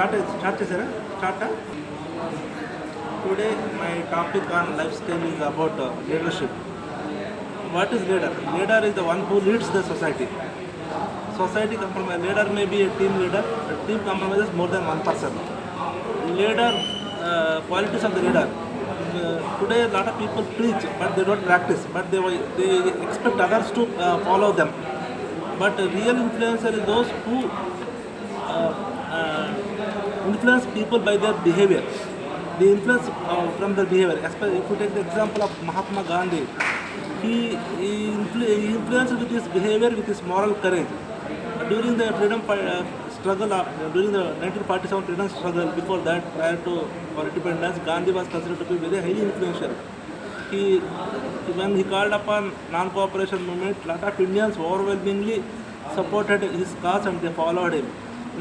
Start చేసారా? Start. Today my topic on lifestyle is about leadership. What is leader? Leader is the one who leads the society. Society compromise. Leader may be a team leader. The team compromises more than one person. Leader, qualities of the leader. Today a lot of people preach, but they don't practice. But they expect others to follow them. But real influencer is those who influence people by their behavior. They influence from their behavior. Especially if you take the example of Mahatma Gandhi, he influenced with his behavior, with his moral courage. During the freedom struggle, during the 1947 freedom struggle, before that, prior to our independence, Gandhi was considered to be very highly influential. When he called upon non-cooperation movement, lot of Indians overwhelmingly supported his cause and they followed him.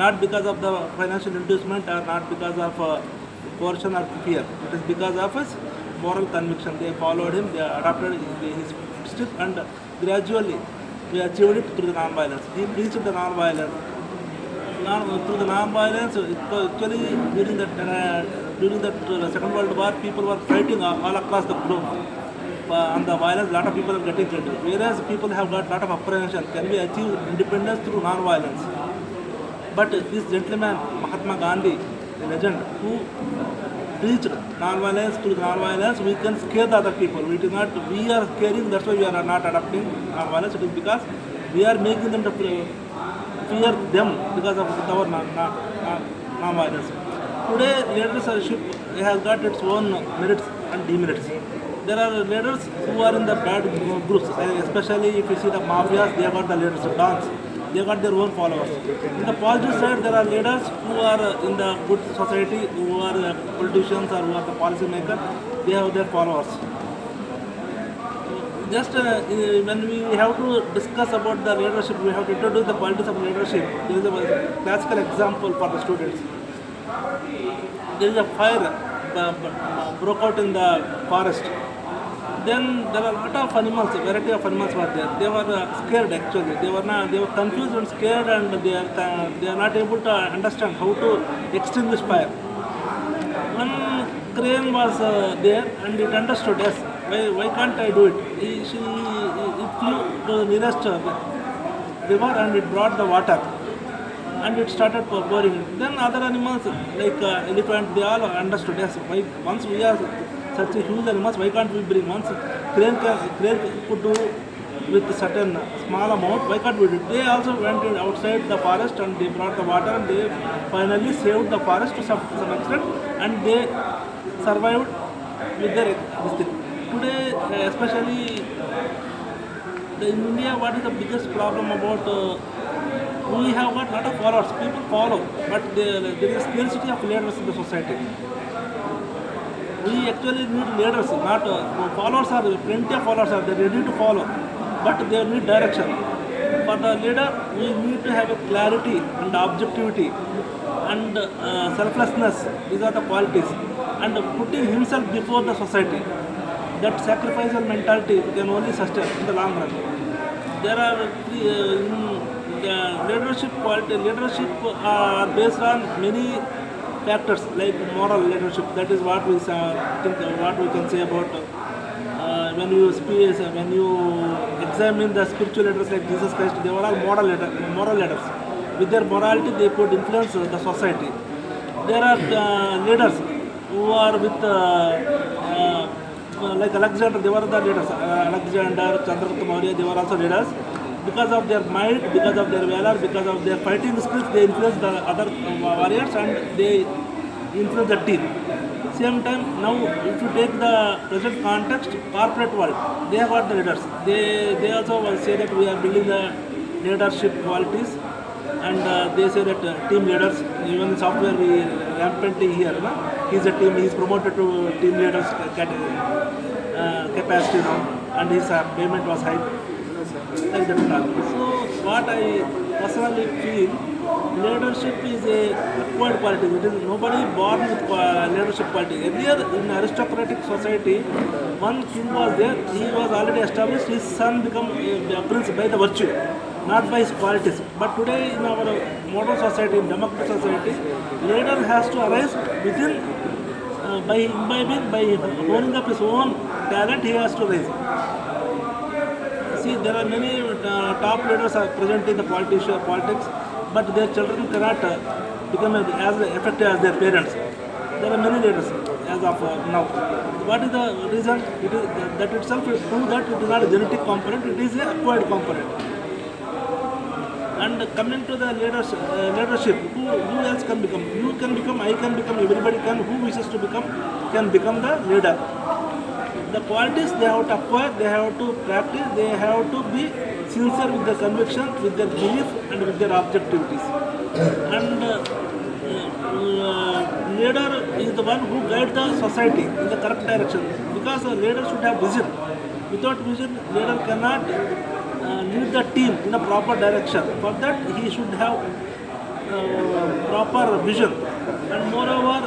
Not because of the financial inducement or not because of coercion or fear. It is because of his moral conviction. They followed him, they adopted his step, and gradually we achieved it through the non-violence. He preached the non-violence. Through the non-violence, actually during the Second World War, people were fighting all across the globe. On the violence, a lot of people are getting killed. Whereas people have got a lot of apprehension. Can we achieve independence through non-violence? But this gentleman, Mahatma Gandhi, the legend, who preached non-violence, through non-violence, we can scare the other people. We are scaring, that's why we are not adopting non-violence. It is because we are making them to fear them because of our non-violence. Today, leadership has got its own merits and demerits. There are leaders who are in the bad groups, especially if you see the mafias, they have got the leaders, the dons, they have got their own followers. In the positive side, there are leaders who are in the good society, who are politicians or who are the policy makers, they have their followers. Just when we have to discuss about the leadership, we have to introduce the qualities of leadership. There is a classical example for the students. There is a fire broke out in the forest. Then there were a lot of animals, variety of animals were there. They were scared actually. They were confused and scared, and they are not able to understand how to extinguish fire. One crane was there, and it understood, yes, why can't I do it? It flew to the nearest river and it brought the water. And it started pouring it. Then other animals like elephant, they all understood, yes, why, once we are such a huge animals, why can't we bring once crane could do with certain small amount, why can't we do it? They also went outside the forest and they brought the water and they finally saved the forest to some extent, and they survived with their this thing. Today, especially in India, what is the biggest problem about we have got a lot of followers. People follow, but there is a scarcity of leaders in the society. We actually need leaders, not followers. Are plenty of followers are they ready to follow, but they need direction. For the leader, we need to have a clarity and objectivity and selflessness. These are the qualities, and putting himself before the society. That sacrificial mentality can only sustain in the long run. There are leadership quality. Leadership are based on many factors like moral leadership. That is what we think. What we can say about when you examine the spiritual leaders like Jesus Christ. They were all moral leaders. With their morality, they could influence the society. There are leaders who are with. Like Alexander, they were the leaders. Alexander, Chandragupta Maurya, they were also leaders. Because of their might, because of their valor, because of their fighting skills, they influenced the other warriors and they influenced the team. Same time, now if you take the present context, corporate world, they have got the leaders. They also say that we are building the leadership qualities, and they say that team leaders, even in software we rampantly here, he's a team, he's promoted to team leaders capacity now, and his payment was high. Like that. So what I personally feel, leadership is a acquired quality. It is nobody born with leadership quality. Earlier in aristocratic society, one king was there, he was already established, his son became a prince by the virtue. not by his qualities. But today in our modern society, in democratic society, leader has to arise within by imbibing, by honing up his own talent, he has to rise. See, there are many top leaders are present in the politics, but their children cannot become as effective as their parents. There are many leaders as of now. What is the reason? It is that itself is prove that it is not a genetic component; it is a acquired component. And coming to the leadership, who else can become? You can become, I can become, everybody can. Who wishes to become can become the leader. The qualities they have to acquire, they have to practice, they have to be sincere with their conviction, with their belief, and with their objectivities. And leader is the one who guides the society in the correct direction, because a leader should have vision. Without vision, leader cannot lead the team in a proper direction. For that, he should have proper vision. And moreover,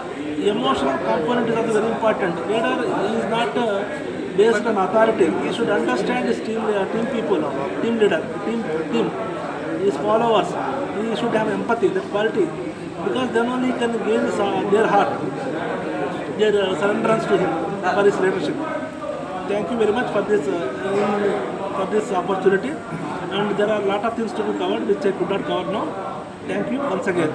emotional component is also very important. Leader is not based on authority. He should understand his team people, team leader, team, his followers. He should have empathy, that quality, because then only he can gain their heart, their surrenderance to him for his leadership. Thank you very much for this opportunity. And there are a lot of things to be covered which I could not cover now. Thank you once again.